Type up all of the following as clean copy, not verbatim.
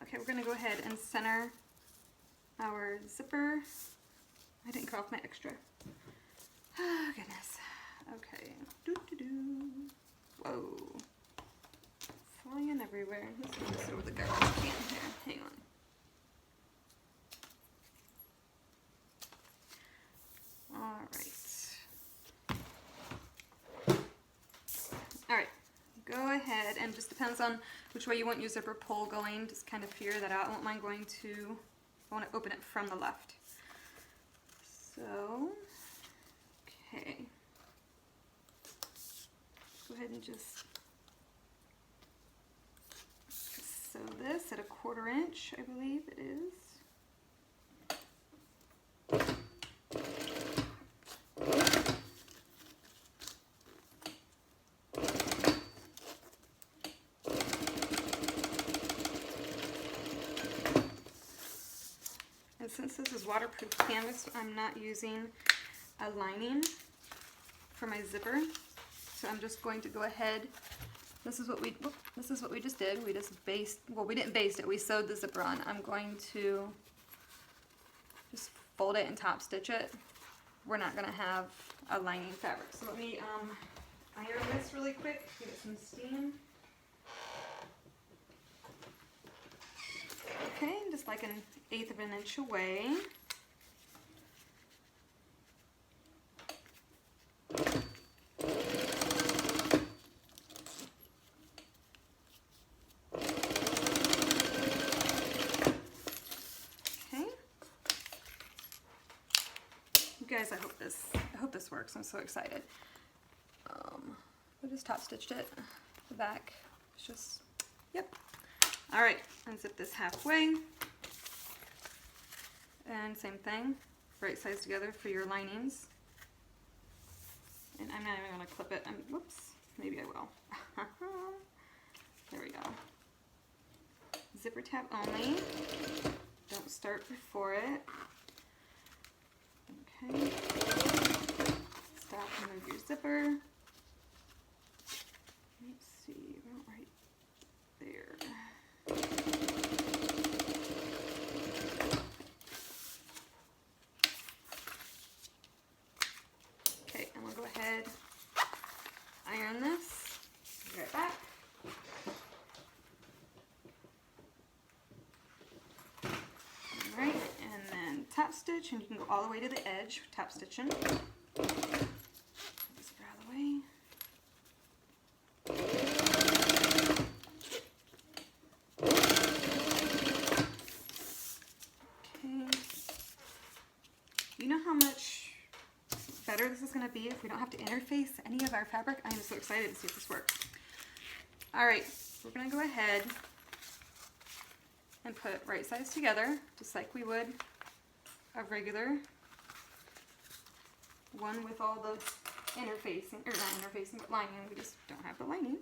Okay, we're gonna go ahead and center our zipper. I didn't cut off my extra. Oh, goodness. Okay. Whoa. Flying everywhere. Let's move this over the garbage can here. Hang on. Alright, go ahead, and just depends on which way you want your zipper pull going. Just kind of figure that out. I want mine going to, I want to open it from the left. So, okay. Go ahead and just sew this at 1/4 inch, I believe it is. And since this is waterproof canvas, I'm not using a lining for my zipper. So I'm just going to go ahead. This is what we just did. We just basted, well, we didn't baste it, we sewed the zipper on. I'm going to just fold it and top stitch it. We're not gonna have a lining fabric. So let me iron this really quick, give it some steam. Okay, just like 1/8 of an inch away. Okay. You guys, I hope this works. I'm so excited. I just top stitched it. The back. It's just, yep. All right, unzip this halfway, and same thing, right sides together for your linings. And I'm not even going to clip it. Whoops, maybe I will. There we go. Zipper tab only. Don't start before it. Okay. Stop and move your zipper. Let's see, about right there. Okay, and we'll go ahead, iron this, be right back. Alright, and then top stitch, and you can go all the way to the edge, top stitching. Just get out of the way. You know how much better this is going to be if we don't have to interface any of our fabric? I am so excited to see if this works. Alright, we're going to go ahead and put right sides together, just like we would a regular one with all the interfacing, or not interfacing, but lining. We just don't have the lining.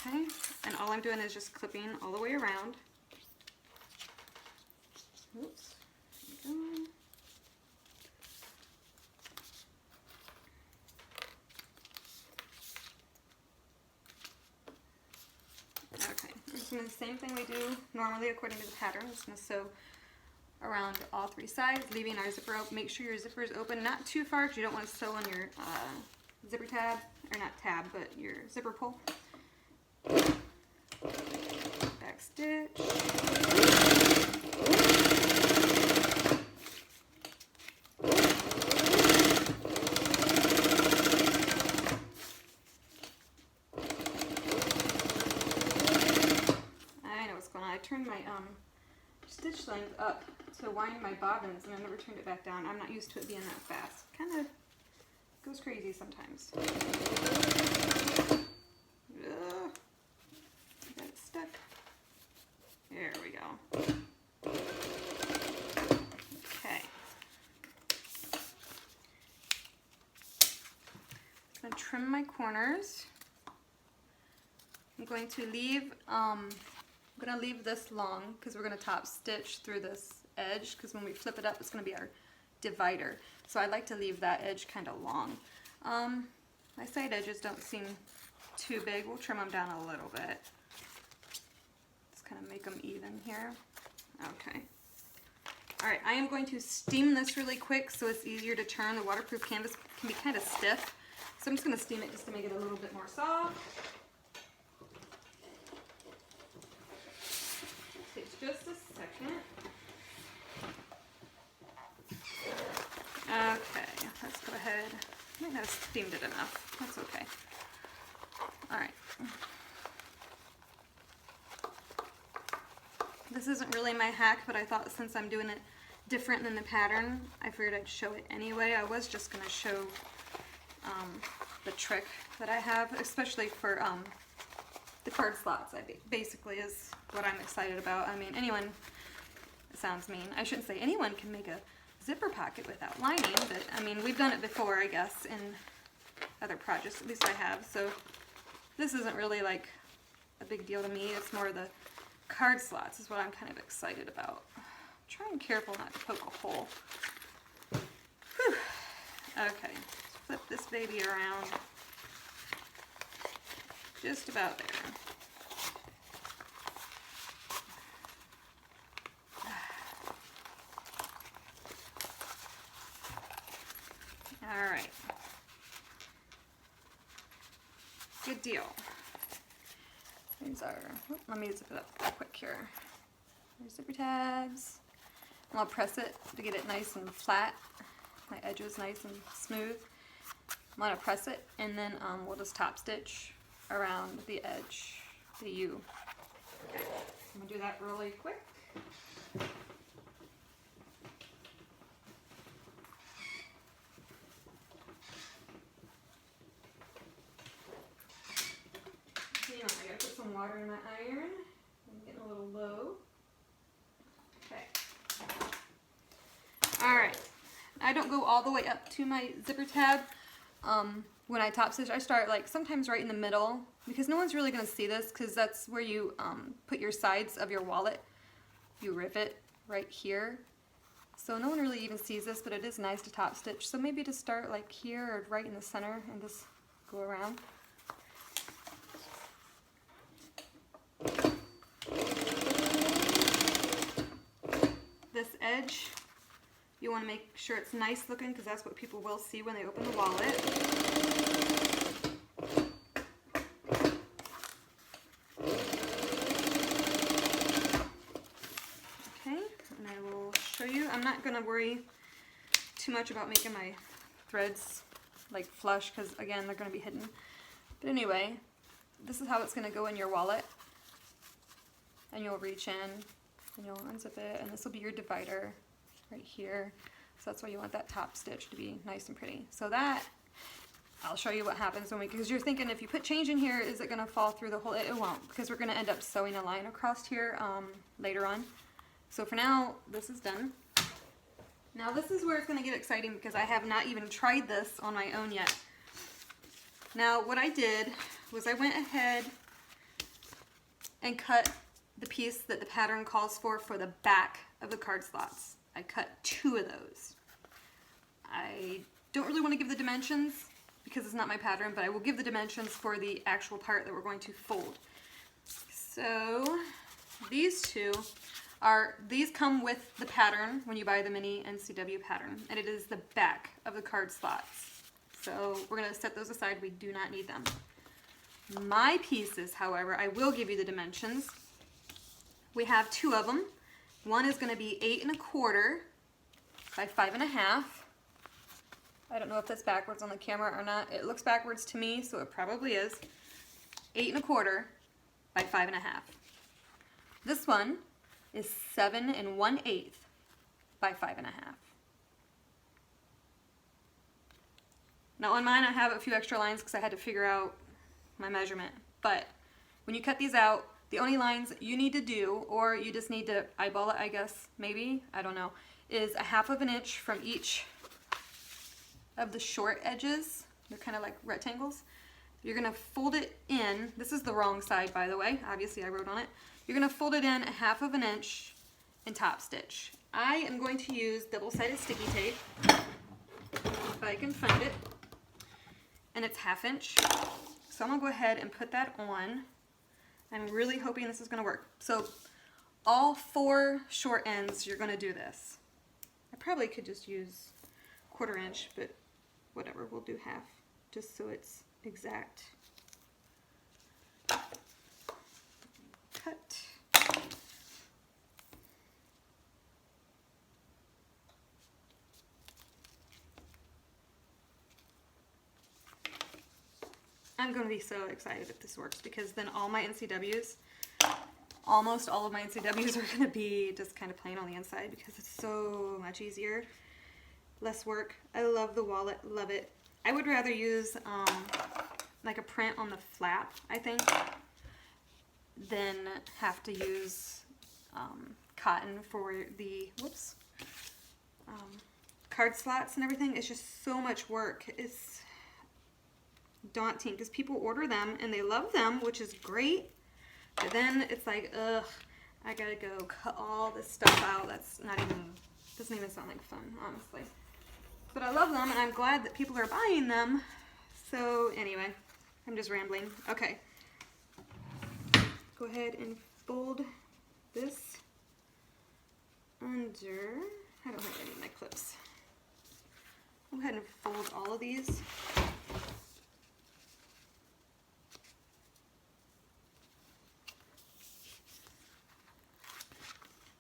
Okay, and all I'm doing is just clipping all the way around. Oops. Okay, I'm just doing the same thing we do normally according to the pattern. I'm just going to sew around all 3 sides, leaving our zipper open. Make sure your zipper is open, not too far because you don't want to sew on your zipper tab, or not tab, but your zipper pull. Back stitch. I turned my stitch length up to wind my bobbins, and I never turned it back down. I'm not used to it being that fast. Kind of goes crazy sometimes. Ugh. Got it stuck. There we go. Okay. I'm going to trim my corners. I'm going to leave I'm going to leave this long because we're going to top stitch through this edge, because when we flip it up it's going to be our divider. So I like to leave that edge kind of long. My side edges don't seem too big. We'll trim them down a little bit. Just kind of them even here. Okay. All right, I am going to steam this really quick so it's easier to turn. The waterproof canvas can be kind of stiff. So I'm just going to steam it just to make it a little bit more soft. Takes just a second. Okay, let's go ahead. I might not have steamed it enough. That's okay. All right. This isn't really my hack, but I thought since I'm doing it different than the pattern, I figured I'd show it anyway. I was just going to show the trick that I have, especially for the card slots. Basically is what I'm excited about. I mean, anyone, it sounds mean, I shouldn't say anyone can make a zipper pocket without lining, but I mean, we've done it before, I guess, in other projects, at least I have, so this isn't really like a big deal to me. It's more the card slots is what I'm kind of excited about. I'm trying careful not to poke a hole. Whew. Okay, let's flip this baby around. Just about there. All right. Good deal. These are, let me zip it up real quick here. There's zipper tabs. And I'll press it to get it nice and flat. My edges nice and smooth. I'm gonna press it and then we'll just top stitch around the edge, the U. Okay. I'm gonna do that really quick. I gotta put some water in my iron. I'm getting a little low. Okay. Alright. I don't go all the way up to my zipper tab. When I top stitch, I start like sometimes right in the middle because no one's really going to see this because that's where you put your sides of your wallet. You rivet right here. So no one really even sees this, but it is nice to top stitch. So maybe to start like here or right in the center and just go around. This edge, you want to make sure it's nice looking because that's what people will see when they open the wallet. Okay, and I will show you. I'm not going to worry too much about making my threads like flush because again they're going to be hidden. But anyway, this is how it's going to go in your wallet. And you'll reach in and you'll unzip it, and this will be your divider right here. So that's why you want that top stitch to be nice and pretty. So that, I'll show you what happens when because you're thinking if you put change in here, is it going to fall through the whole, it won't, because we're going to end up sewing a line across here later on. So for now, this is done. Now this is where it's going to get exciting because I have not even tried this on my own yet. Now what I did was I went ahead and cut the piece that the pattern calls for the back of the card slots. I cut 2 of those. I don't really want to give the dimensions because it's not my pattern, but I will give the dimensions for the actual part that we're going to fold. So these 2 are, these come with the pattern when you buy the Mini NCW pattern, and it is the back of the card slots. So we're going to set those aside. We do not need them. My pieces, however, I will give you the dimensions. We have 2 of them. One is going to be 8 1/4 by 5 1/2. I don't know if that's backwards on the camera or not. It looks backwards to me, so it probably is. 8 1/4 by 5 1/2. This one is 7 1/8 by 5 1/2. Now on mine I have a few extra lines because I had to figure out my measurement. But when you cut these out, the only lines you need to do, or you just need to eyeball it, I guess, maybe, I don't know, is 1/2 inch from each of the short edges. They're kind of like rectangles. You're going to fold it in. This is the wrong side, by the way. Obviously, I wrote on it. You're going to fold it in 1/2 inch and top stitch. I am going to use double-sided sticky tape, if I can find it, and it's 1/2 inch. So I'm going to go ahead and put that on. I'm really hoping this is going to work. So all 4 short ends, you're going to do this. I probably could just use 1/4 inch, but whatever, we'll do half, just so it's exact. Cut. I'm going to be so excited if this works, because then all my NCWs, almost all of my NCWs are going to be just kind of plain on the inside, because it's so much easier, less work. I love the wallet, love it. I would rather use like a print on the flap, I think, than have to use cotton for the, whoops, card slots and everything. It's just so much work. It's daunting because people order them and they love them, which is great, but then it's like, ugh, I gotta go cut all this stuff out. That's not even, doesn't even sound like fun, honestly. But I love them and I'm glad that people are buying them. So anyway, I'm just rambling. Okay, go ahead and fold this under, I don't have any of my clips. Go ahead and fold all of these.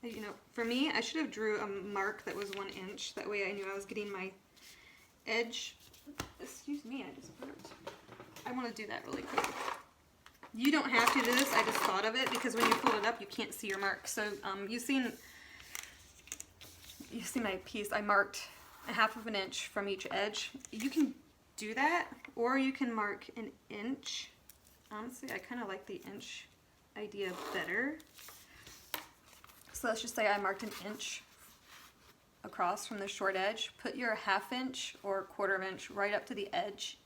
You know, for me, I should have drew a mark that was 1 inch. That way I knew I was getting my edge. Excuse me, I just burped. I want to do that really quick. You don't have to do this, I just thought of it, because when you fold it up, you can't see your mark. So you see my piece, I marked 1/2 inch from each edge. You can do that, or you can mark 1 inch. Honestly, I kind of like the inch idea better. So let's just say I marked 1 inch across from the short edge. Put your 1/2 inch or 1/4 inch right up to the edge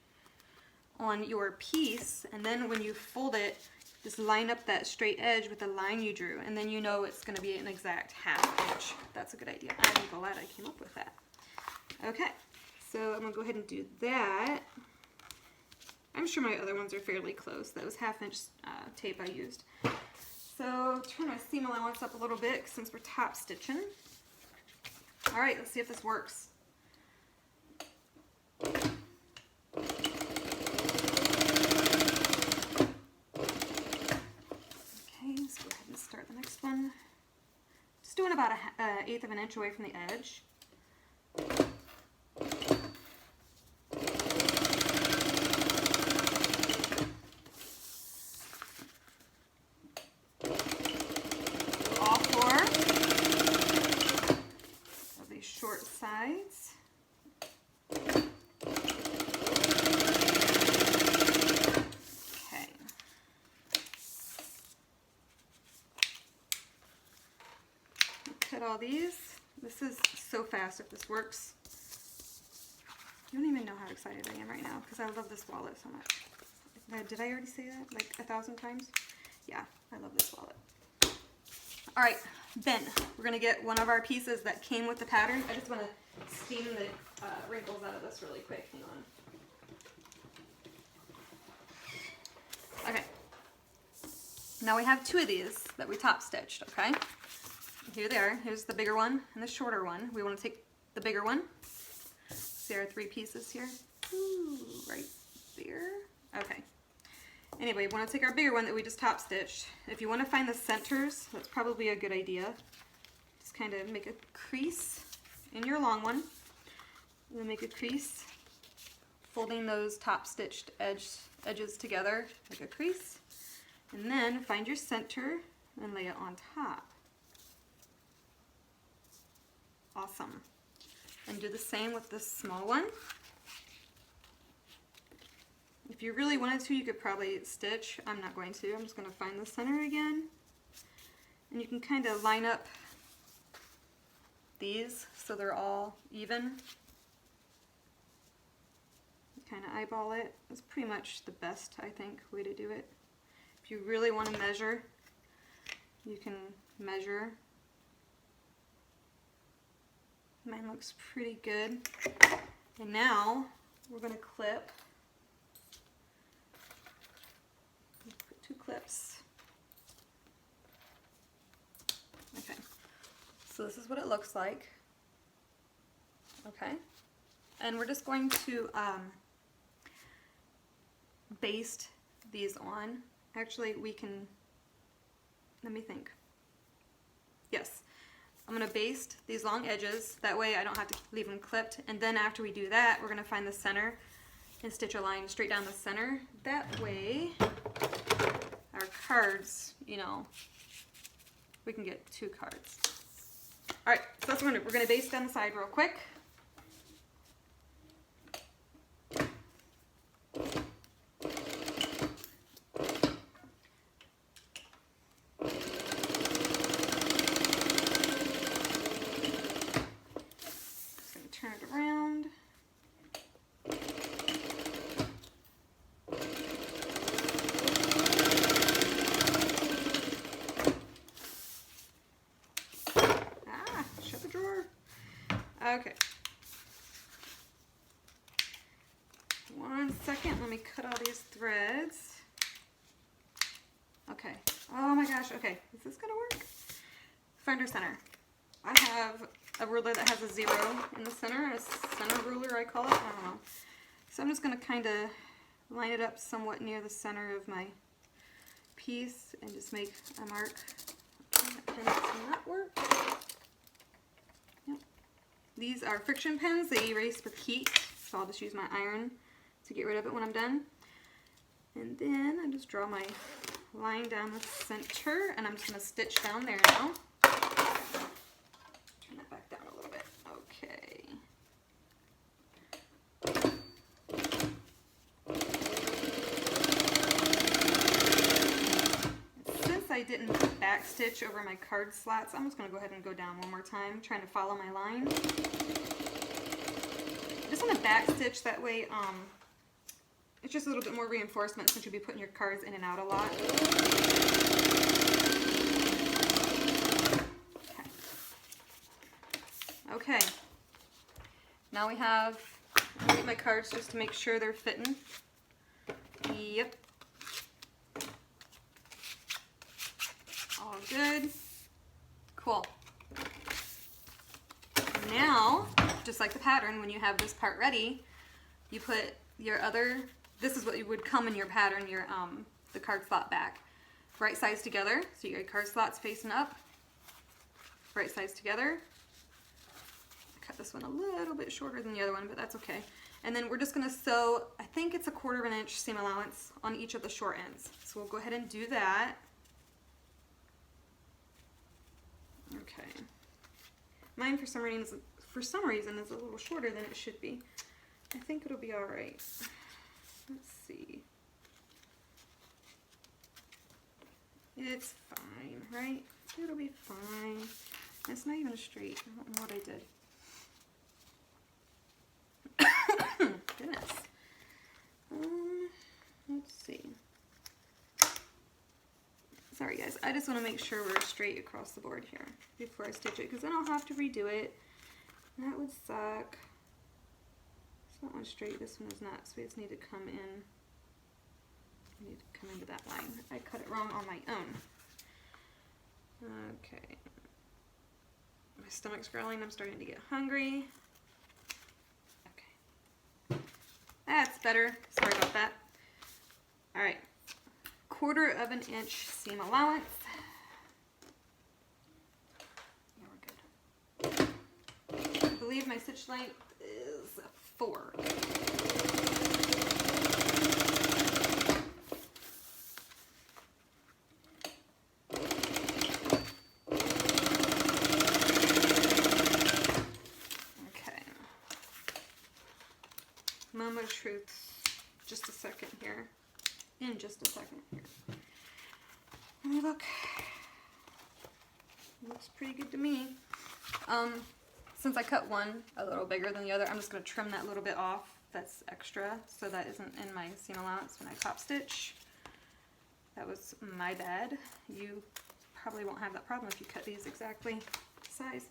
on your piece, and then when you fold it, just line up that straight edge with the line you drew, and then you know it's going to be an exact 1/2 inch. That's a good idea. I'm glad I came up with that. Okay, so I'm going to go ahead and do that. I'm sure my other ones are fairly close. That was 1/2 inch tape I used. So turn my seam allowance up a little bit since we're top stitching. All right, let's see if this works. Okay, let's go ahead and start the next one. Just doing about 1/8 of an inch away from the edge. Sides. Okay. Cut all these. This is so fast if this works. You don't even know how excited I am right now because I love this wallet so much. Did I already say that like 1,000 times? Yeah, I love this wallet. All right, then we're gonna get one of our pieces that came with the pattern. I just wanna steam the wrinkles out of this really quick, hang on. Okay, now we have 2 of these that we top stitched, okay? Here they are, here's the bigger one and the shorter one. We wanna take the bigger one. See our 3 pieces here? Ooh, right there, okay. Anyway, we want to take our bigger one that we just top stitched. If you want to find the centers, that's probably a good idea. Just kind of make a crease in your long one. And then make a crease, folding those top stitched edges together like a crease. And then find your center and lay it on top. Awesome. And do the same with this small one. If you really wanted to, you could probably stitch. I'm not going to. I'm just going to find the center again. And you can kind of line up these so they're all even. Kind of eyeball it. That's pretty much the best, I think, way to do it. If you really want to measure, you can measure. Mine looks pretty good. And now we're going to clip. Put 2 clips So this is what it looks like. Okay. And we're just going to baste these on. Actually, we can, let me think. Yes. I'm going to baste these long edges. That way I don't have to leave them clipped. And then after we do that, we're going to find the center and stitch a line straight down the center. That way our cards, you know, we can get 2 cards. All right, so that's what we're going to baste down the side real quick. Just going to turn it around. Okay. 1 second, let me cut all these threads. Okay. Oh my gosh, okay. Is this gonna work? Find our center. I have a ruler that has a 0 in the center, a center ruler I call it, I don't know. So I'm just gonna kind of line it up somewhat near the center of my piece and just make a mark. That pen does not work. These are friction pens. They erase with heat, so I'll just use my iron to get rid of it when I'm done. And then I just draw my line down the center, and I'm just going to stitch down there now. Turn that back down a little bit. Okay. Since I didn't back stitch over my card slats, I'm just going to go ahead and go down one more time, trying to follow my line. I just want to back stitch, that way it's just a little bit more reinforcement since you'll be putting your cards in and out a lot. Okay. Now we have, I'm going to get my cards just to make sure they're fitting. Yep. All good. Cool. Now, just like the pattern, when you have this part ready, you put your other, this is what you would come in your pattern, your the card slot back. Right sides together, so your card slot's facing up. Right sides together. I cut this one a little bit shorter than the other one, but that's okay. And then we're just going to sew, I think it's 1/4 inch seam allowance on each of the short ends. So we'll go ahead and do that. Okay. Mine for some reason is a little shorter than it should be. I think it'll be all right. Let's see. It's fine, right? It'll be fine. It's not even straight. I don't know what I did. Goodness. Let's see. Sorry guys, I just want to make sure we're straight across the board here before I stitch it, because then I'll have to redo it. And that would suck. It's that one straight, this one is not, so we just need to come in. I need to come into that line. I cut it wrong on my own. Okay. My stomach's growling, I'm starting to get hungry. Okay. That's better, sorry about that. Alright. 1/4 inch seam allowance. Yeah, we're good. I believe my stitch length is 4. Okay. Moment of truth. Just a second here. In just a second here. Let me look. Looks pretty good to me. Since I cut one a little bigger than the other, I'm just going to trim that little bit off that's extra, so that isn't in my seam allowance when I top stitch. That was my bad. You probably won't have that problem if you cut these exactly size.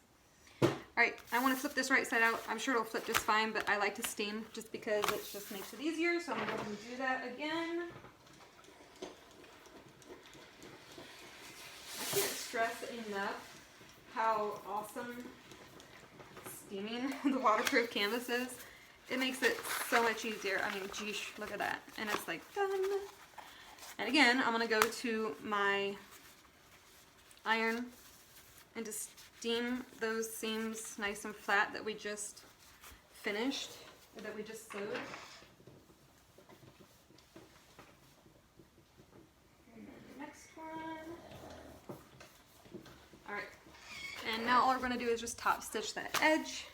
Alright, I want to flip this right side out. I'm sure it'll flip just fine, but I like to steam just because it just makes it easier, so I'm going to do that again. I can't stress enough how awesome steaming the waterproof canvas is. It makes it so much easier. I mean, geesh, look at that. And it's like done. And again, I'm gonna go to my iron and just steam those seams nice and flat that we just finished, or that we just sewed. And then the next one. All right. And now all we're going to do is just top stitch that edge.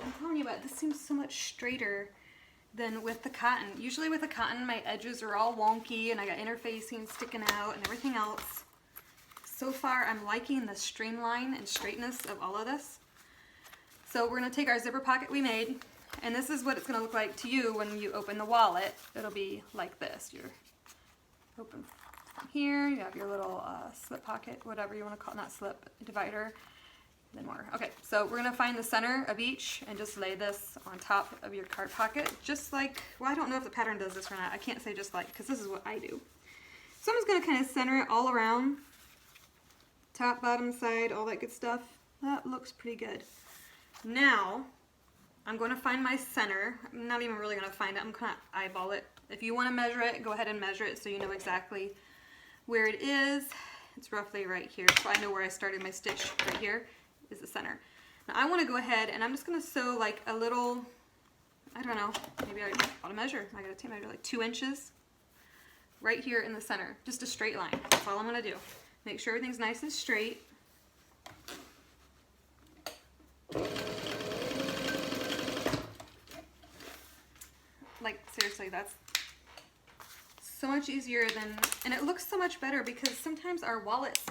I'm telling you what, this seems so much straighter than with the cotton. Usually with the cotton, my edges are all wonky and I got interfacing sticking out and everything else. So far, I'm liking the streamline and straightness of all of this. So we're gonna take our zipper pocket we made, and this is what it's gonna look like to you when you open the wallet. It'll be like this. You're open from here, you have your little slip pocket, whatever you wanna call it, not slip, divider. Then more. Okay, so we're gonna find the center of each and just lay this on top of your card pocket, just like, well, I don't know if the pattern does this or not. I can't say just like, because this is what I do. So I'm just gonna kind of center it all around, top, bottom, side, all that good stuff. That looks pretty good. Now, I'm gonna find my center. I'm not even really gonna find it. I'm gonna eyeball it. If you wanna measure it, go ahead and measure it so you know exactly where it is. It's roughly right here, so I know where I started my stitch right here. Is the center. Now I want to go ahead and I'm just going to sew like a little, I don't know, maybe I ought to measure. I got to tape measure like 2 inches right here in the center. Just a straight line. That's all I'm going to do. Make sure everything's nice and straight. Like seriously, that's so much easier than, and it looks so much better because sometimes our wallets,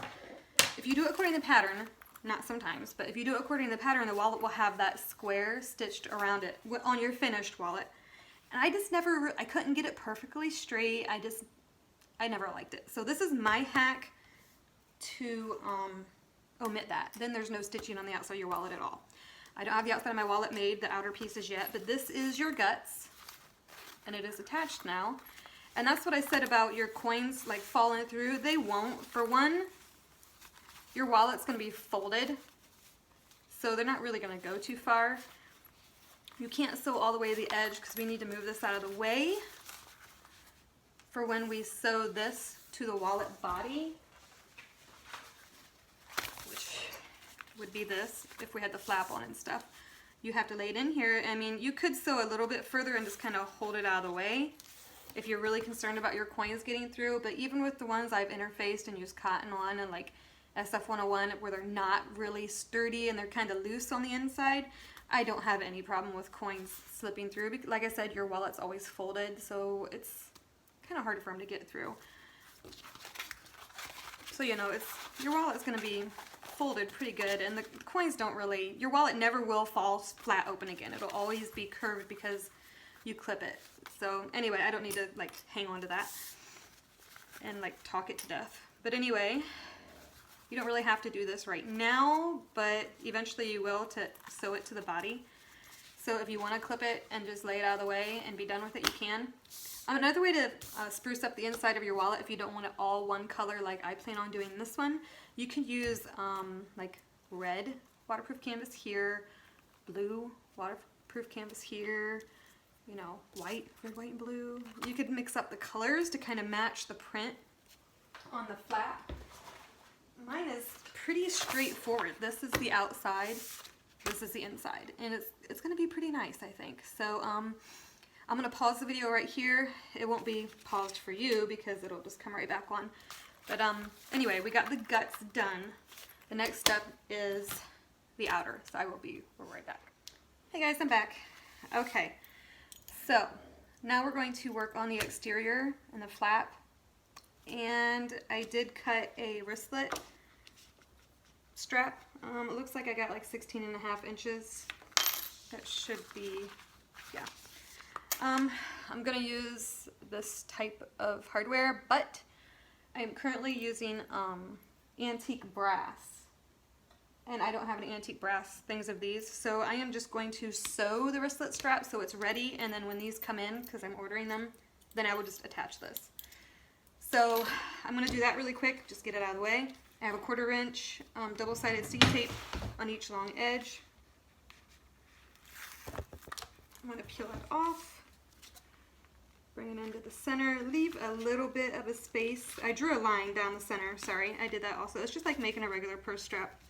if you do it according to the pattern, not sometimes, but if you do it according to the pattern, the wallet will have that square stitched around it on your finished wallet. And I just never, I couldn't get it perfectly straight. I never liked it. So this is my hack to omit that. Then there's no stitching on the outside of your wallet at all. I don't have the outside of my wallet made, the outer pieces yet, but this is your guts, and it is attached now. And that's what I said about your coins like falling through. They won't. For one, your wallet's going to be folded, so they're not really going to go too far. You can't sew all the way to the edge because we need to move this out of the way for when we sew this to the wallet body, which would be this if we had the flap on and stuff. You have to lay it in here. I mean, you could sew a little bit further and just kind of hold it out of the way if you're really concerned about your coins getting through, but even with the ones I've interfaced and used cotton on and like SF101 where they're not really sturdy and they're kind of loose on the inside, I don't have any problem with coins slipping through. Like I said, your wallet's always folded, so it's kind of hard for them to get through. So you know, your wallet's going to be folded pretty good, and the coins don't really, your wallet never will fall flat open again. It'll always be curved because you clip it. So anyway, I don't need to like hang on to that and like talk it to death. But anyway, you don't really have to do this right now, but eventually you will to sew it to the body. So if you want to clip it and just lay it out of the way and be done with it, you can. Another way to spruce up the inside of your wallet, if you don't want it all one color like I plan on doing this one, you can use like red waterproof canvas here, blue waterproof canvas here, you know, white, red, white, and blue. You could mix up the colors to kind of match the print on the flap. Mine is pretty straightforward. This is the outside, this is the inside, and it's going to be pretty nice, I think. So I'm going to pause the video right here. It won't be paused for you because it'll just come right back on. But anyway, we got the guts done. The next step is the outer, so I will be right back. Hey guys, I'm back. Okay, so now we're going to work on the exterior and the flap. And I did cut a wristlet strap. It looks like I got like 16.5 inches. That should be, yeah. I'm I'm gonna use this type of hardware, but I'm currently using antique brass. And I don't have any antique brass things of these, so I am just going to sew the wristlet strap so it's ready, and then when these come in, because I'm ordering them, then I will just attach this. So I'm going to do that really quick, just get it out of the way. I have a 1/4 inch double-sided sticky tape on each long edge. I'm going to peel it off, bring it into the center, leave a little bit of a space. I drew a line down the center, sorry, I did that also. It's just like making a regular purse strap.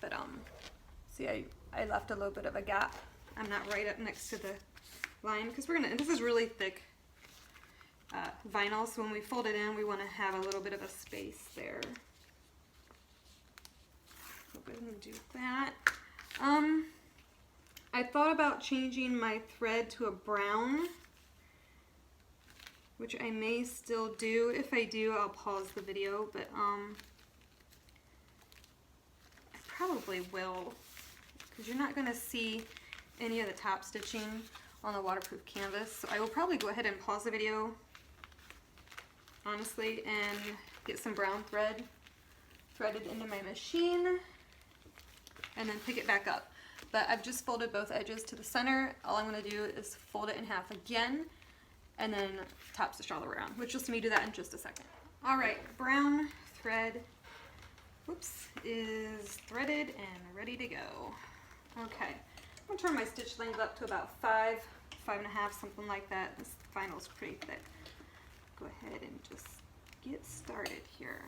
But see, I left a little bit of a gap. I'm not right up next to the line because this is really thick vinyl, so when we fold it in, we want to have a little bit of a space there. So go ahead and do that. I thought about changing my thread to a brown, which I may still do. If I do, I'll pause the video, but probably will, because you're not going to see any of the top stitching on the waterproof canvas. So I will probably go ahead and pause the video, honestly, and get some brown thread threaded into my machine and then pick it back up. But I've just folded both edges to the center. All I'm going to do is fold it in half again and then top stitch all around, which you'll see me do that in just a second. Alright, brown thread is threaded and ready to go. Okay, I'm going to turn my stitch length up to about 5, 5.5, something like that. This vinyl's pretty thick. Go ahead and just get started here.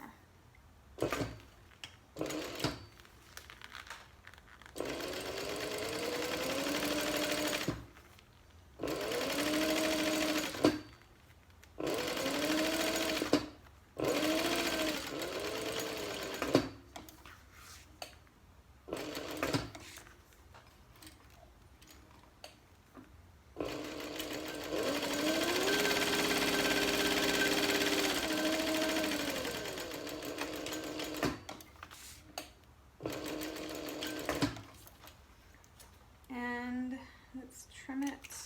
Trim it.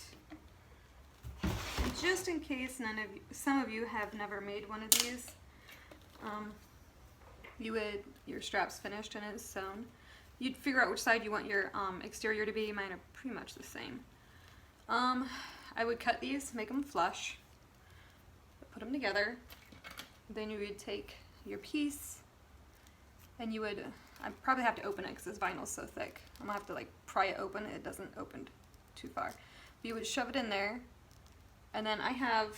And just in case some of you have never made one of these, your strap's finished and it's sewn. You'd figure out which side you want your exterior to be. Mine are pretty much the same. I would cut these, make them flush, put them together. Then you would take your piece and you would, I probably have to open it because this vinyl's so thick. I'm gonna have to like pry it open. It doesn't open too far. But you would shove it in there, and then I have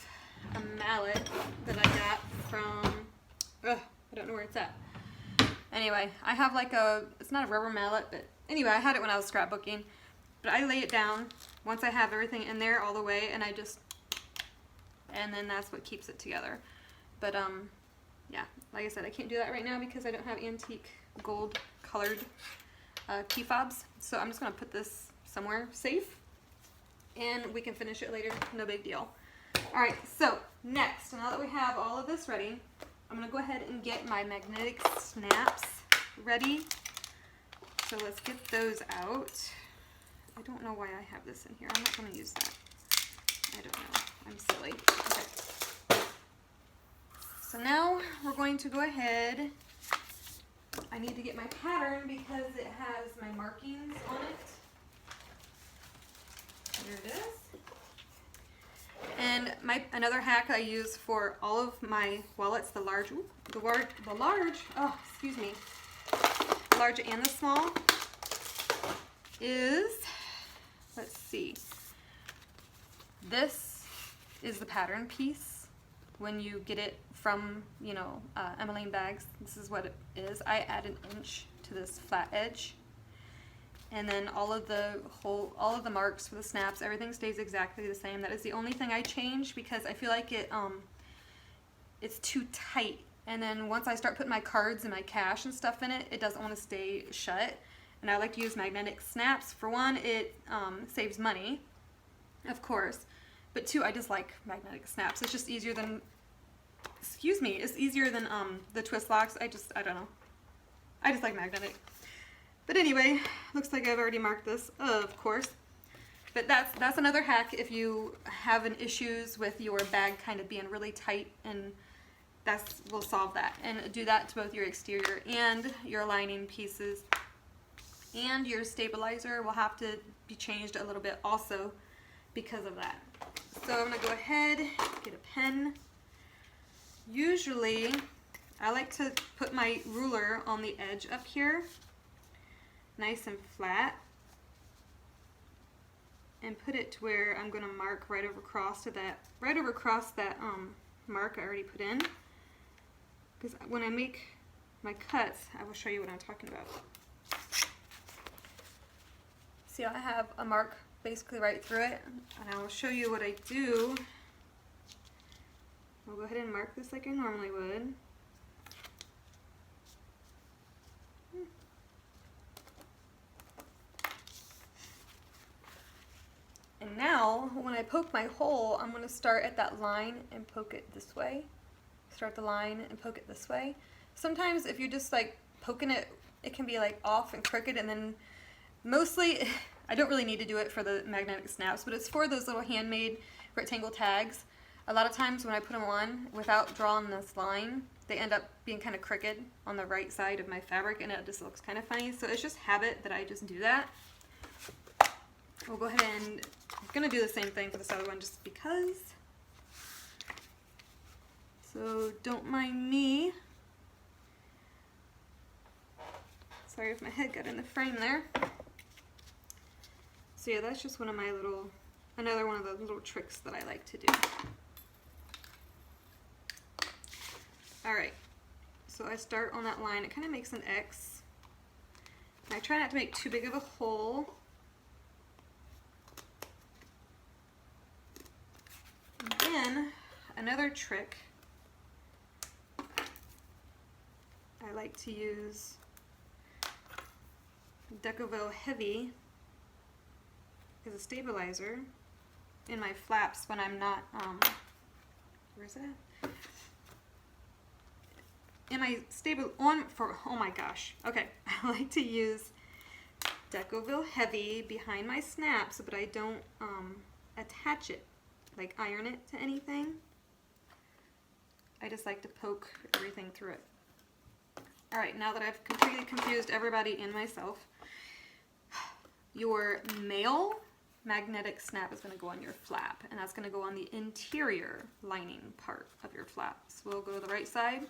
a mallet that I got from, I don't know where it's at. Anyway, I have like it's not a rubber mallet, but anyway, I had it when I was scrapbooking. But I lay it down once I have everything in there all the way, and and then that's what keeps it together. But yeah, like I said, I can't do that right now because I don't have antique gold colored key fobs. So I'm just gonna put this somewhere safe, and we can finish it later, no big deal. Alright, so next, now that we have all of this ready, I'm going to go ahead and get my magnetic snaps ready. So let's get those out. I don't know why I have this in here. I'm not going to use that. I don't know. I'm silly. Okay. So now we're going to go ahead. I need to get my pattern because it has my markings on it. There it is. And another hack I use for all of my wallets, the large and the small, is, let's see, this is the pattern piece. When you get it from, Emmaline Bags, this is what it is. I add 1 inch to this flat edge. And then all of the marks for the snaps, everything stays exactly the same. That is the only thing I change because I feel like it's too tight. And then once I start putting my cards and my cash and stuff in it, it doesn't want to stay shut. And I like to use magnetic snaps. For one, it saves money, of course. But two, I just like magnetic snaps. It's just easier than, it's easier than the twist locks. I don't know. I just like magnetic. But anyway, looks like I've already marked this, of course. But that's another hack if you have an issues with your bag kind of being really tight, and will solve that. And do that to both your exterior and your lining pieces. And your stabilizer will have to be changed a little bit also because of that. So I'm gonna go ahead, get a pen. Usually I like to put my ruler on the edge up here, nice and flat, and put it to where I'm gonna mark right over across that mark I already put in. Because when I make my cuts, I will show you what I'm talking about. See, I have a mark basically right through it, and I will show you what I do. I'll go ahead and mark this like I normally would. And now, when I poke my hole, I'm going to start at that line and poke it this way. Start the line and poke it this way. Sometimes if you're just like poking it, it can be like off and crooked, and then mostly, I don't really need to do it for the magnetic snaps, but it's for those little handmade rectangle tags. A lot of times when I put them on without drawing this line, they end up being kind of crooked on the right side of my fabric, and it just looks kind of funny. So it's just habit that I just do that. We'll go ahead and I'm gonna do the same thing for this other one just because. So don't mind me. Sorry if my head got in the frame there. So yeah, that's just one of my another one of those little tricks that I like to do. Alright, so I start on that line. It kind of makes an X. I try not to make too big of a hole. And then, another trick, I like to use Decovil Heavy as a stabilizer in my flaps when I'm not, where's it at? In my oh my gosh, okay, I like to use Decovil Heavy behind my snaps, but I don't attach it, like iron it to anything. I just like to poke everything through it. Alright, now that I've completely confused everybody and myself, your male magnetic snap is going to go on your flap, and that's going to go on the interior lining part of your flap. So we'll go to the right side,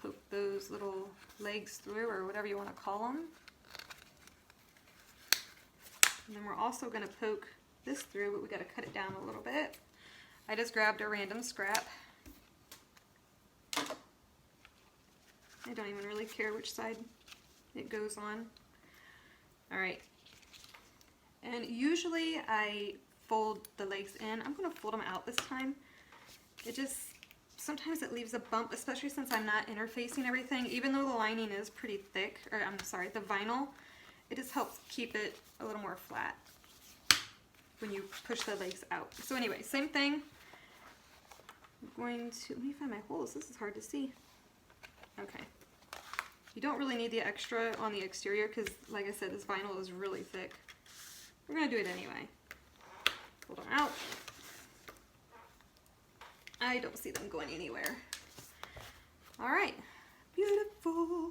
poke those little legs through, or whatever you want to call them. And then we're also going to poke this through, but we got to cut it down a little bit. I just grabbed a random scrap. I don't even really care which side it goes on. Alright. And usually I fold the legs in. I'm going to fold them out this time. Sometimes it leaves a bump, especially since I'm not interfacing everything. Even though the lining is pretty thick, or I'm sorry, the vinyl, it just helps keep it a little more flat when you push the legs out. So anyway, same thing. I'm going to, let me find my holes. This is hard to see. Okay. You don't really need the extra on the exterior because, like I said, this vinyl is really thick. We're going to do it anyway. Pull them out. I don't see them going anywhere. Alright. Beautiful.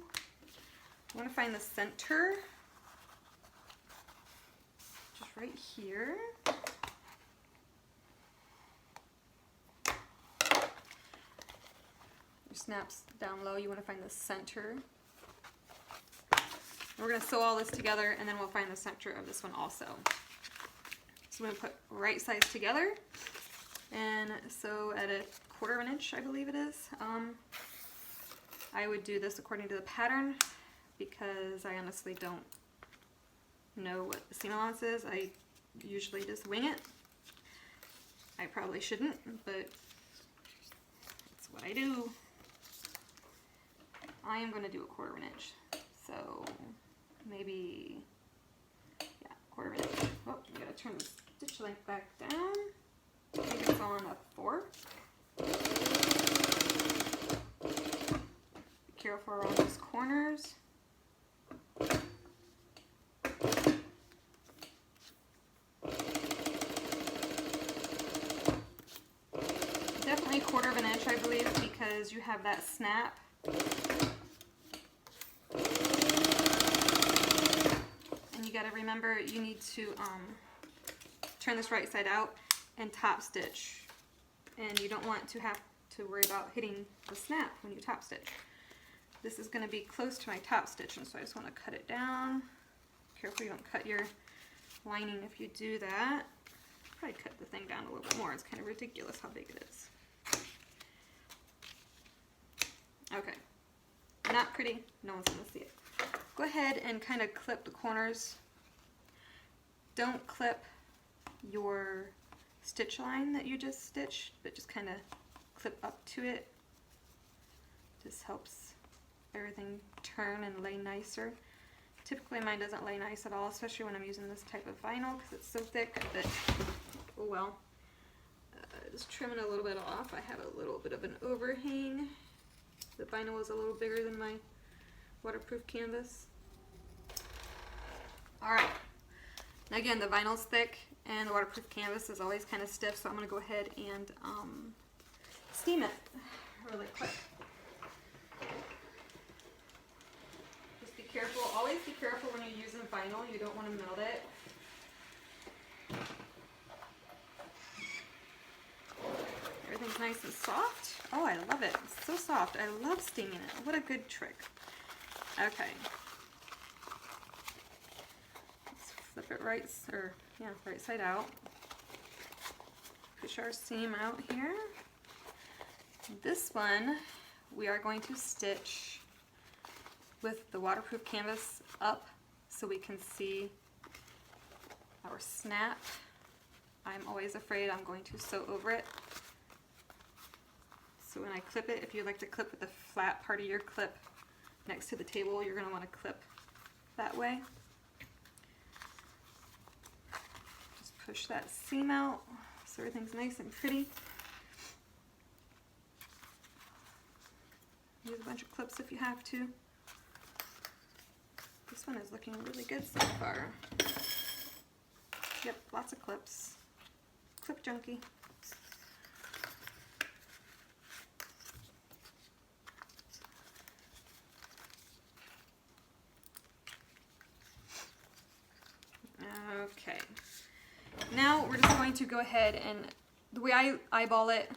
I want to find the center. Just right here. Your snaps down low. You want to find the center. We're going to sew all this together, and then we'll find the center of this one also. So I'm going to put right sides together, and sew at 1/4 inch, I believe it is. I would do this according to the pattern because I honestly don't know what the seam allowance is. I usually just wing it. I probably shouldn't, but that's what I do. I am going to do 1/4 inch. So maybe, yeah, 1/4 inch. Oh, you gotta turn the stitch length back down. I think it's on a 4. Be careful around those corners. because you have that snap. And you got to remember you need to turn this right side out and top stitch. And you don't want to have to worry about hitting the snap when you top stitch. This is going to be close to my top stitch, and so I just want to cut it down. Careful you don't cut your lining if you do that. Probably cut the thing down a little bit more. It's kind of ridiculous how big it is. Okay. Not pretty. No one's going to see it. Go ahead and kind of clip the corners. Don't clip your stitch line that you just stitched, but just kind of clip up to it. This helps everything turn and lay nicer. Typically mine doesn't lay nice at all, especially when I'm using this type of vinyl because it's so thick that, oh well. Just trimming a little bit off. I have a little bit of an overhang. The vinyl is a little bigger than my waterproof canvas. Alright, now again, the vinyl's thick and the waterproof canvas is always kind of stiff, so I'm going to go ahead and steam it really quick. Just be careful, always be careful when you're using vinyl, you don't want to melt it. Everything's nice and soft. Oh, I love it. It's so soft. I love steaming it. What a good trick. Okay. Let's flip it right side out. Push our seam out here. This one we are going to stitch with the waterproof canvas up so we can see our snap. I'm always afraid I'm going to sew over it. So when I clip it, if you like to clip with the flat part of your clip next to the table, you're going to want to clip that way. Just push that seam out so everything's nice and pretty. Use a bunch of clips if you have to. This one is looking really good so far. Yep, lots of clips. Clip junkie. Okay, now we're just going to go ahead and, the way I eyeball it,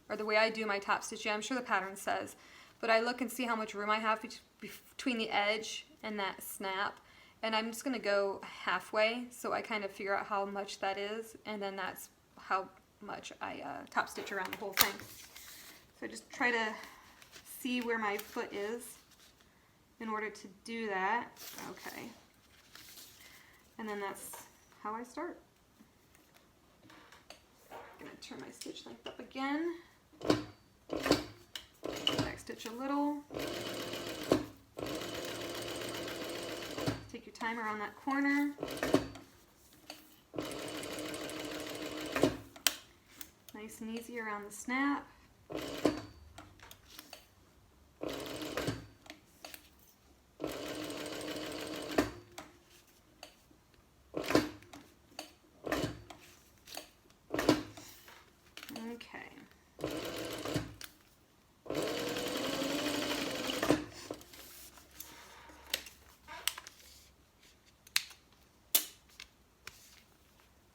or the way I do my top stitch, yeah, I'm sure the pattern says, but I look and see how much room I have between the edge and that snap, and I'm just going to go halfway, so I kind of figure out how much that is, and then that's how much I top stitch around the whole thing. So I just try to see where my foot is in order to do that. Okay. And then that's how I start. I'm going to turn my stitch length up again. Back stitch a little. Take your time around that corner. Nice and easy around the snap.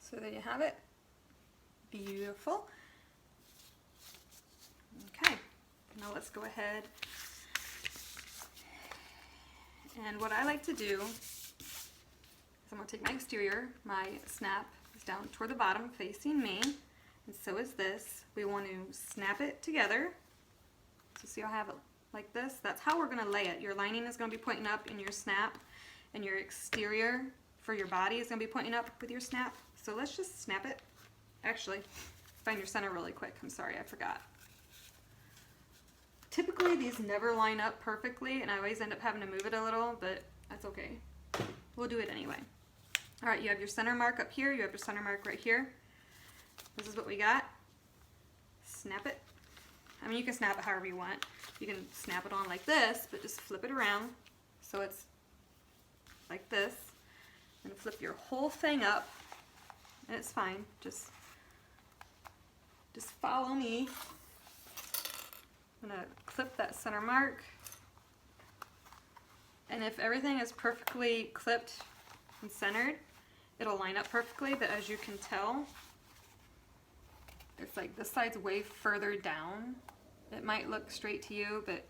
So there you have it. Beautiful. Okay, now let's go ahead. And what I like to do is I'm going to take my exterior, my snap is down toward the bottom facing me, and so is this. We want to snap it together. So see how I have it like this? That's how we're going to lay it. Your lining is going to be pointing up in your snap, and your exterior for your body is going to be pointing up with your snap. So let's just snap it. Actually, find your center really quick. I'm sorry, I forgot. Typically these never line up perfectly, and I always end up having to move it a little, but that's okay. We'll do it anyway. All right, you have your center mark up here. You have your center mark right here. This is what we got. Snap it. I mean, you can snap it however you want. You can snap it on like this, but just flip it around so it's like this, and flip your whole thing up, and it's fine. Just follow me. I'm gonna clip that center mark. And if everything is perfectly clipped and centered, it'll line up perfectly, but as you can tell, it's like this side's way further down. It might look straight to you, but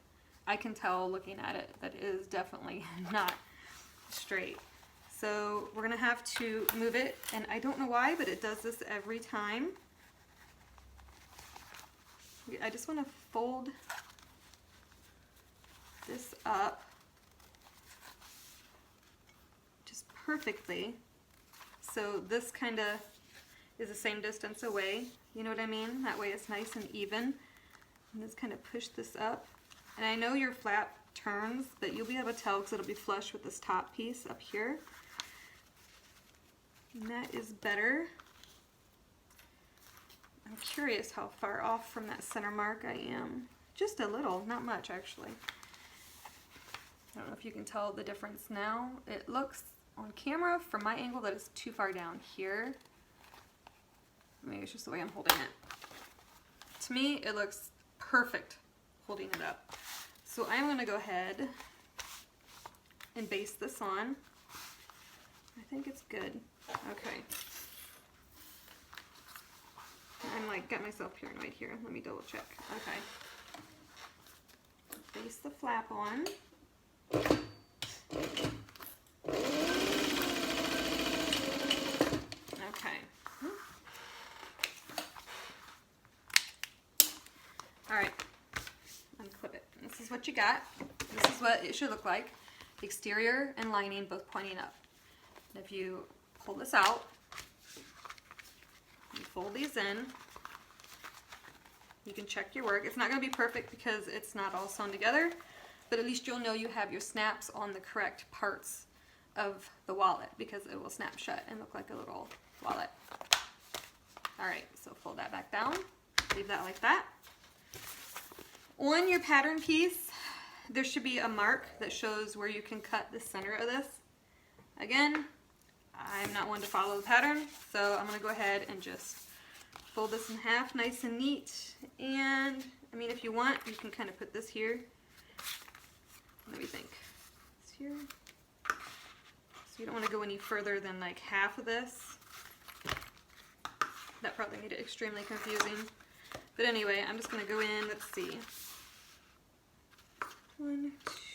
I can tell looking at it that it is definitely not straight. So we're gonna have to move it, and I don't know why, but it does this every time. I just want to fold this up just perfectly, so this kind of is the same distance away, you know what I mean? That way it's nice and even. And just kind of push this up. And I know your flap turns, but you'll be able to tell because it'll be flush with this top piece up here. And that is better. I'm curious how far off from that center mark I am. Just a little, not much actually. I don't know if you can tell the difference now. It looks on camera from my angle that it's too far down here. Maybe it's just the way I'm holding it. To me, it looks perfect holding it up. So I'm going to go ahead and baste this on. I think it's good. Okay. I'm like, got myself paranoid here. Let me double check. Okay. Baste the flap on. Okay. Alright. Unclip it. This is what you got. This is what it should look like. The exterior and lining both pointing up. And if you pull this out, you fold these in, you can check your work. It's not going to be perfect because it's not all sewn together, but at least you'll know you have your snaps on the correct parts of the wallet because it will snap shut and look like a little wallet. Alright, so fold that back down, leave that like that. On your pattern piece, there should be a mark that shows where you can cut the center of this. Again, I'm not one to follow the pattern, so I'm going to go ahead and just fold this in half nice and neat. And, I mean, if you want, you can kind of put this here. Let me think. It's here. So you don't want to go any further than like half of this. That probably made it extremely confusing. But anyway, I'm just going to go in, let's see, 1,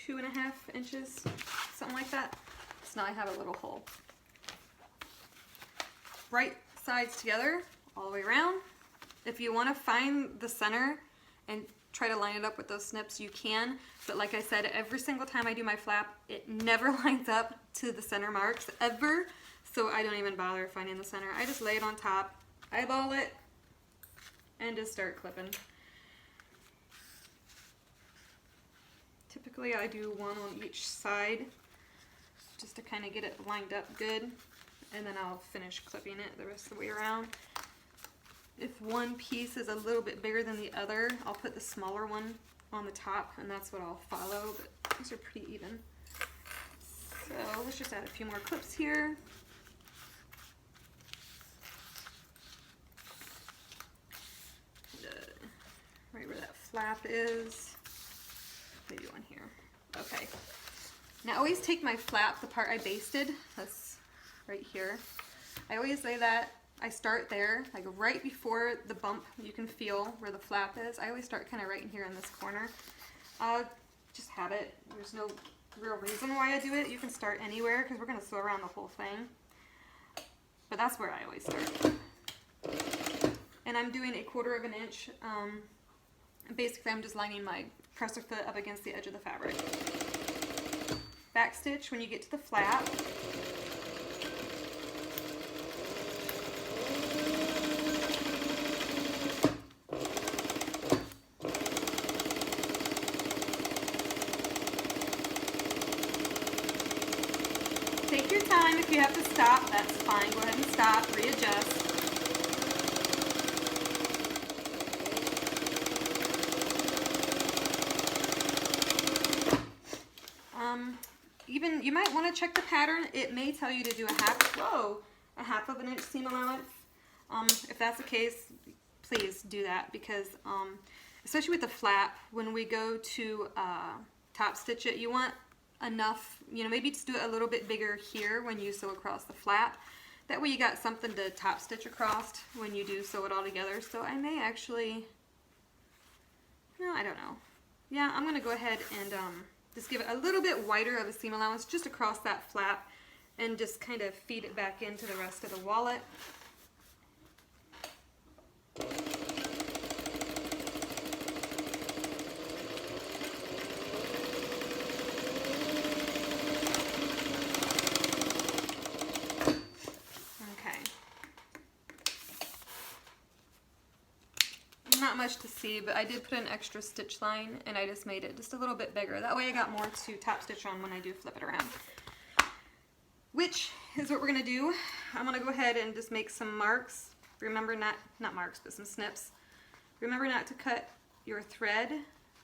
2.5 inches, something like that. So now I have a little hole. Right sides together, all the way around. If you want to find the center and try to line it up with those snips, you can. But like I said, every single time I do my flap, it never lines up to the center marks, ever. So I don't even bother finding the center. I just lay it on top, eyeball it, and just start clipping. Typically I do one on each side just to kind of get it lined up good, and then I'll finish clipping it the rest of the way around. If one piece is a little bit bigger than the other, I'll put the smaller one on the top, and that's what I'll follow, but these are pretty even. So let's just add a few more clips here. Right where that flap is, maybe one here. Okay. Now I always take my flap, the part I basted, that's right here. I always say that I start there, like right before the bump. You can feel where the flap is. I always start kind of right in here in this corner. Just have it. There's no real reason why I do it. You can start anywhere because we're going to sew around the whole thing. But that's where I always start. And I'm doing 1/4 inch. Basically, I'm just lining my presser foot up against the edge of the fabric. Back stitch when you get to the flap. Take your time. If you have to stop, that's fine. Go ahead and stop, readjust. Even you might want to check the pattern. It may tell you to do a 1/2 inch seam allowance. If that's the case, please do that, because especially with the flap, when we go to top stitch it, you want enough, you know, maybe just do it a little bit bigger here when you sew across the flap. That way you got something to top stitch across when you do sew it all together. So I may actually, no, I don't know. Yeah, I'm gonna go ahead and just give it a little bit wider of a seam allowance just across that flap and just kind of feed it back into the rest of the wallet. Not much to see, but I did put an extra stitch line and I just made it just a little bit bigger. That way I got more to top stitch on when I do flip it around. Which is what we're gonna do. I'm gonna go ahead and just make some marks. Remember not marks, but some snips. Remember not to cut your thread,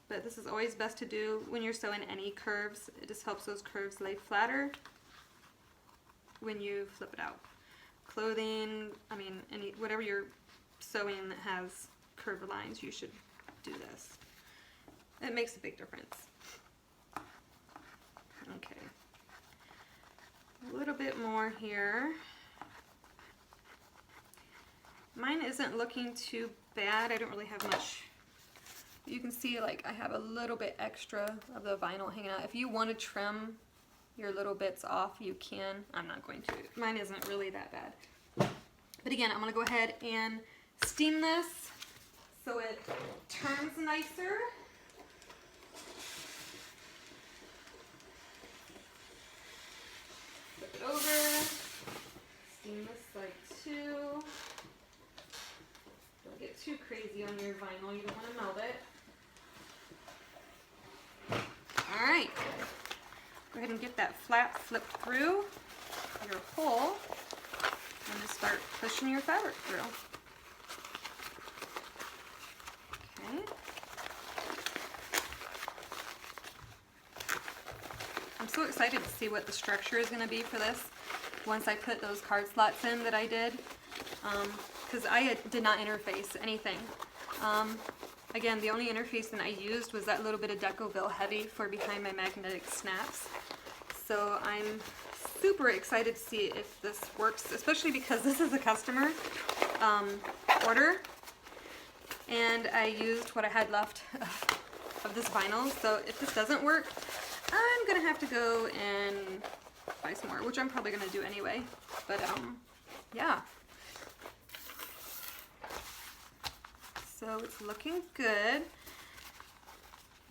but this is always best to do when you're sewing any curves. It just helps those curves lay flatter when you flip it out. Clothing, I mean, whatever you're sewing that has curved lines, you should do this. It makes a big difference. Okay. A little bit more here. Mine isn't looking too bad. I don't really have much. You can see like I have a little bit extra of the vinyl hanging out. If you want to trim your little bits off, you can. I'm not going to. Mine isn't really that bad. But again, I'm going to go ahead and steam this so it turns nicer. Flip it over. Steam this side too. Don't get too crazy on your vinyl. You don't want to melt it. Alright. Go ahead and get that flap flipped through your hole and just start pushing your fabric through. I'm so excited to see what the structure is going to be for this once I put those card slots in that I did, because I did not interface anything. Again, the only interfacing I used was that little bit of decovil heavy for behind my magnetic snaps. So I'm super excited to see if this works, especially because this is a customer order. And I used what I had left of this vinyl, so if this doesn't work, I'm gonna have to go and buy some more, which I'm probably gonna do anyway. But yeah. So it's looking good.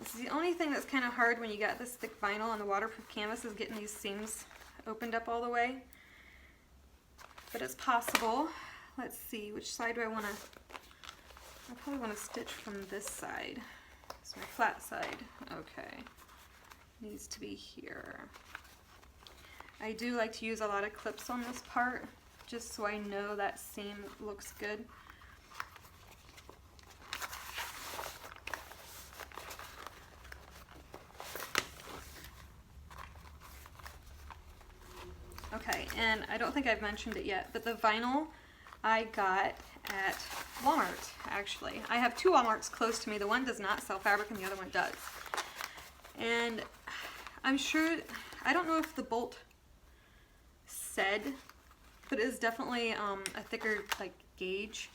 This is the only thing that's kind of hard when you got this thick vinyl on the waterproof canvas, is getting these seams opened up all the way. But it's possible. Let's see, which side do I want to... I probably want to stitch from this side. It's my flat side. Okay. Needs to be here. I do like to use a lot of clips on this part, just so I know that seam looks good. Okay, and I don't think I've mentioned it yet, but the vinyl I got at Walmart, actually. I have two Walmarts close to me. The one does not sell fabric and the other one does. And I'm sure, I don't know if the bolt said, but it is definitely a thicker like gauge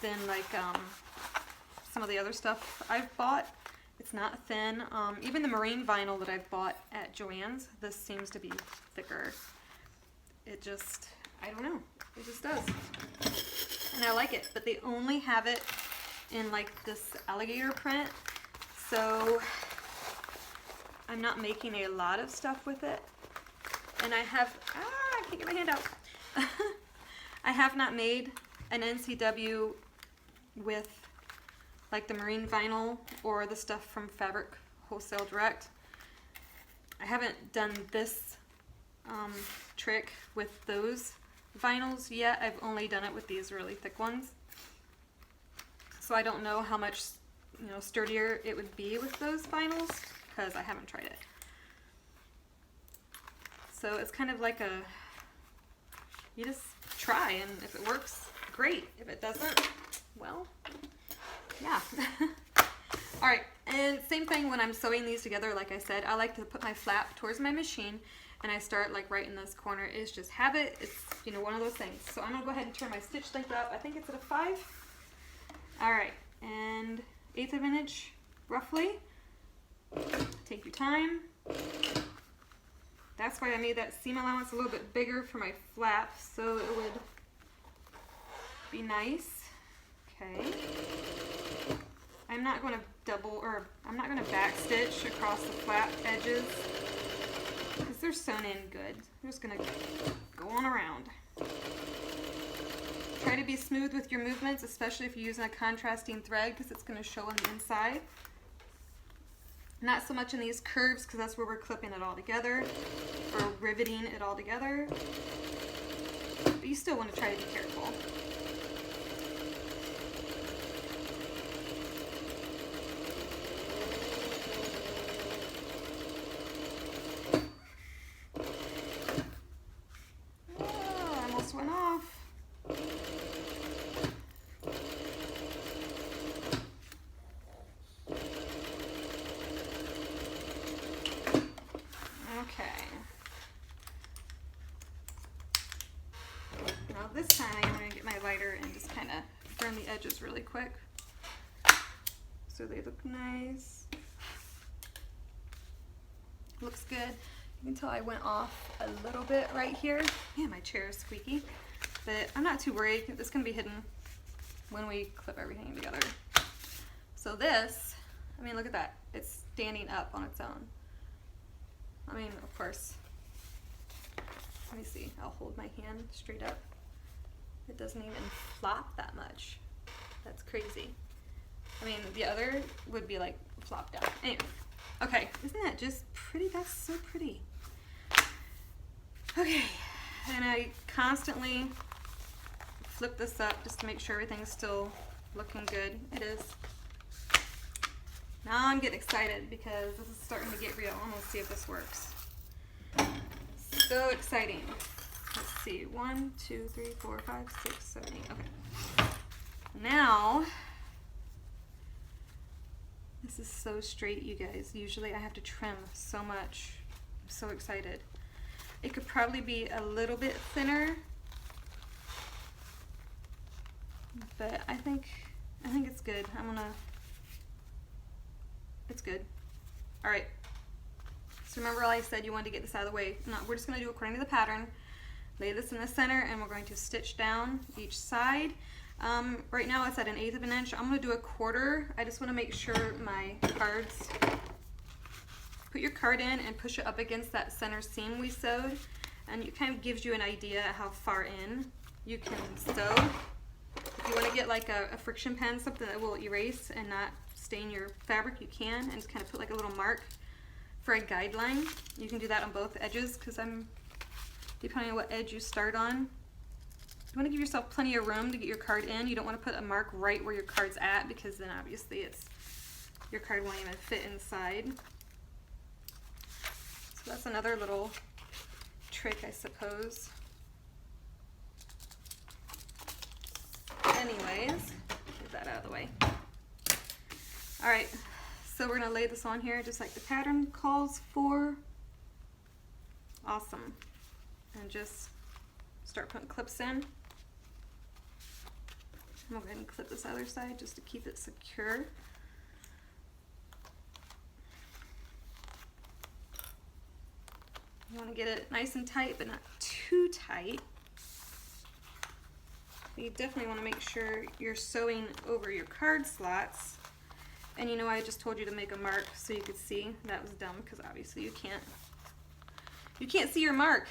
than like some of the other stuff I've bought. It's not thin. Even the marine vinyl that I've bought at Joann's, this seems to be thicker. It just, I don't know, it just does. And I like it, but they only have it in like this alligator print, so I'm not making a lot of stuff with it. And I have, I can't get my hand out. I have not made an NCW with like the marine vinyl or the stuff from Fabric Wholesale Direct. I haven't done this trick with those vinyls yet. I've only done it with these really thick ones. So I don't know how much, you know, sturdier it would be with those vinyls because I haven't tried it. So it's kind of like a, you just try, and if it works, great. If it doesn't, well, yeah. All right, and same thing when I'm sewing these together. Like I said, I like to put my flap towards my machine, and I start like right in this corner. It's just habit. It's, you know, one of those things. So I'm gonna go ahead and turn my stitch length up. I think it's at a 5. All right, and 1/8 of an inch roughly. Take your time. That's why I made that seam allowance a little bit bigger for my flap, so it would be nice. Okay. I'm not going to I'm not going to back stitch across the flap edges because they're sewn in good. I'm just going to go on around. Try to be smooth with your movements, especially if you're using a contrasting thread, because it's going to show on the inside. Not so much in these curves, because that's where we're clipping it all together or riveting it all together. But you still want to try to be careful. Went off. Okay. Now this time I'm going to get my lighter and just kind of burn the edges really quick so they look nice. Looks good. You can tell I went off a little bit right here. Man, my chair is squeaky, but I'm not too worried. It's going to be hidden when we clip everything together. So this, I mean, look at that. It's standing up on its own. I mean, of course, let me see. I'll hold my hand straight up. It doesn't even flop that much. That's crazy. I mean, the other would be like flopped down. Anyway, okay, isn't that just pretty? That's so pretty. Okay, and I constantly flip this up just to make sure everything's still looking good. It is. Now I'm getting excited because this is starting to get real. I'm gonna see if this works. So exciting. Let's see, 1, 2, 3, 4, 5, 6, 7, 8, okay. Now, this is so straight, you guys. Usually I have to trim so much. I'm so excited. It could probably be a little bit thinner, but I think it's good. It's good. All right. So remember I said you wanted to get this out of the way. No, we're just gonna do according to the pattern. Lay this in the center and we're going to stitch down each side. Right now it's at 1/8 of an inch. I'm gonna do 1/4. I just wanna make sure my cards, put your card in and push it up against that center seam we sewed, and it kind of gives you an idea how far in you can sew. If you want to get like a friction pen, something that will erase and not stain your fabric, you can, and just kind of put like a little mark for a guideline. You can do that on both edges, because depending on what edge you start on. You want to give yourself plenty of room to get your card in. You don't want to put a mark right where your card's at, because then obviously your card won't even fit inside. So that's another little trick, I suppose. Anyways, get that out of the way. All right, so we're gonna lay this on here just like the pattern calls for. Awesome. And just start putting clips in. I'm gonna go ahead and clip this other side just to keep it secure. You want to get it nice and tight, but not too tight. You definitely want to make sure you're sewing over your card slots. And you know, I just told you to make a mark so you could see. That was dumb, because obviously you can't see your mark.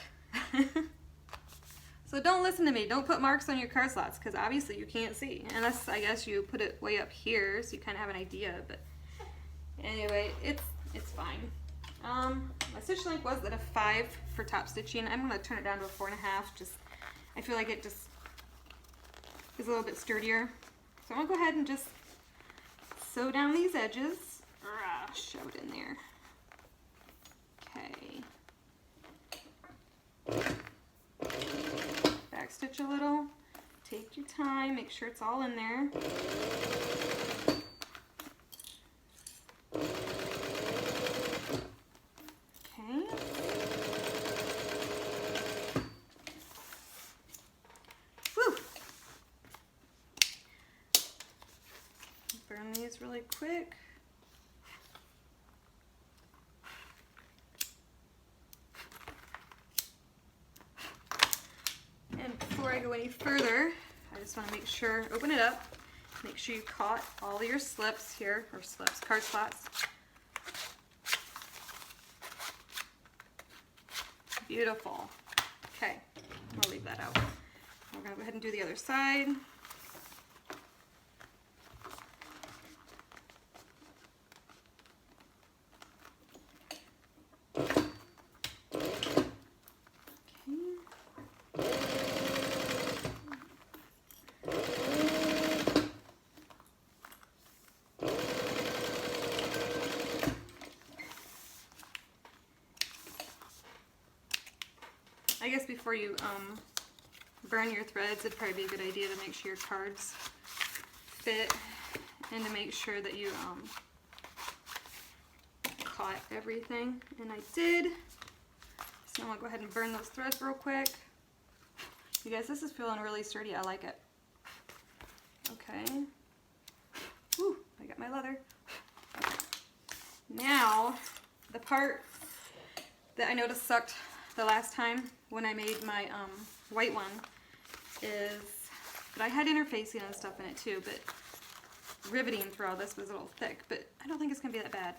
So don't listen to me. Don't put marks on your card slots, because obviously you can't see. Unless, I guess, you put it way up here so you kind of have an idea. But anyway, it's fine. My stitch length was at a 5 for top stitching. I'm going to turn it down to a 4.5. Just, I feel like it just is a little bit sturdier. So I'm going to go ahead and just sew down these edges. Shove it in there. Okay. Back stitch a little. Take your time. Make sure it's all in there. really quick. And before I go any further, I just want to make sure, open it up, make sure you caught all your slips here, or slips, card slots. Beautiful. Okay, I'll leave that out. We're going to go ahead and do the other side. I guess before you burn your threads, it'd probably be a good idea to make sure your cards fit and to make sure that you caught everything. And I did. So I'm gonna go ahead and burn those threads real quick. You guys, this is feeling really sturdy. I like it. Okay. Whew, I got my leather. Okay. Now, the part that I noticed sucked the last time when I made my white one is that I had interfacing and stuff in it too, but riveting through all this was a little thick, but I don't think it's gonna be that bad.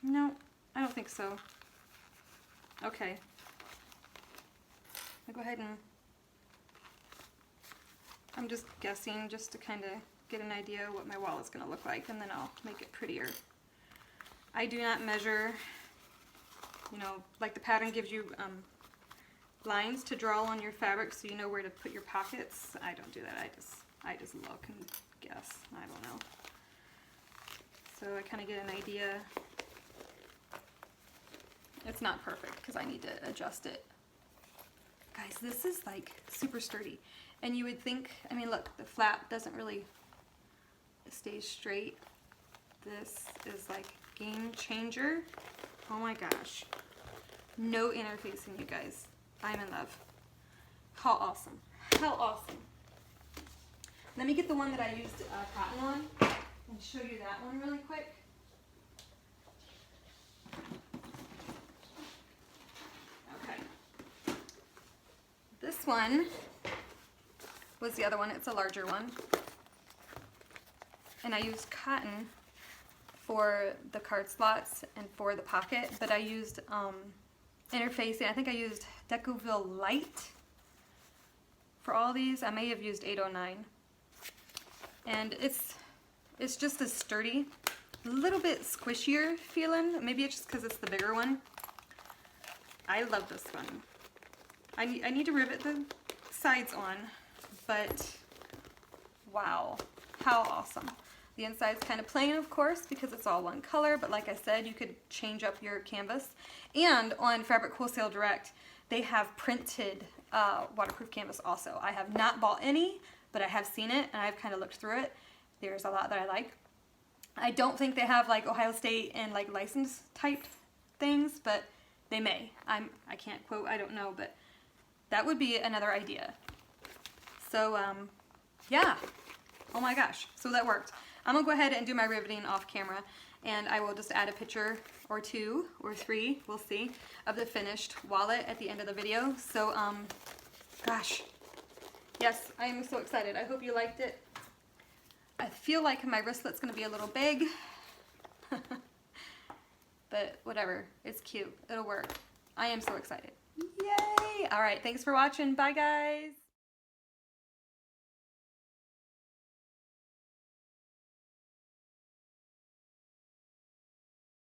No, I don't think so. Okay. I'll go ahead and, I'm just guessing just to kind of get an idea what my wall is gonna look like, and then I'll make it prettier. I do not measure, you know, like the pattern gives you lines to draw on your fabric so you know where to put your pockets. I don't do that. I just look and guess. I don't know. So I kind of get an idea. It's not perfect because I need to adjust it. Guys, this is like super sturdy. And you would think, I mean, look, the flap doesn't really stay straight. This is like game changer. Oh my gosh. No interfacing, you guys. I'm in love. How awesome. How awesome. Let me get the one that I used cotton on and show you that one really quick. Okay. This one was the other one. It's a larger one. And I used cotton for the card slots and for the pocket, but I used interfacing. I think I used Decovil Light for all these. I may have used 809. And it's just as sturdy, a little bit squishier feeling. Maybe it's just because it's the bigger one. I love this one. I need to rivet the sides on, but wow, how awesome. The inside's kind of plain, of course, because it's all one color, but like I said, you could change up your canvas. And on Fabric Wholesale Direct, they have printed waterproof canvas also. I have not bought any, but I have seen it, and I've kind of looked through it. There's a lot that I like. I don't think they have like Ohio State and like license type things, but they may. I can't quote, I don't know, but that would be another idea. So, yeah. Oh my gosh, so that worked. I'm gonna go ahead and do my riveting off camera, and I will just add a picture or two or three, we'll see, of the finished wallet at the end of the video. So, gosh, yes, I am so excited. I hope you liked it. I feel like my wristlet's gonna be a little big, but whatever, it's cute, it'll work. I am so excited. Yay! All right, thanks for watching. Bye, guys.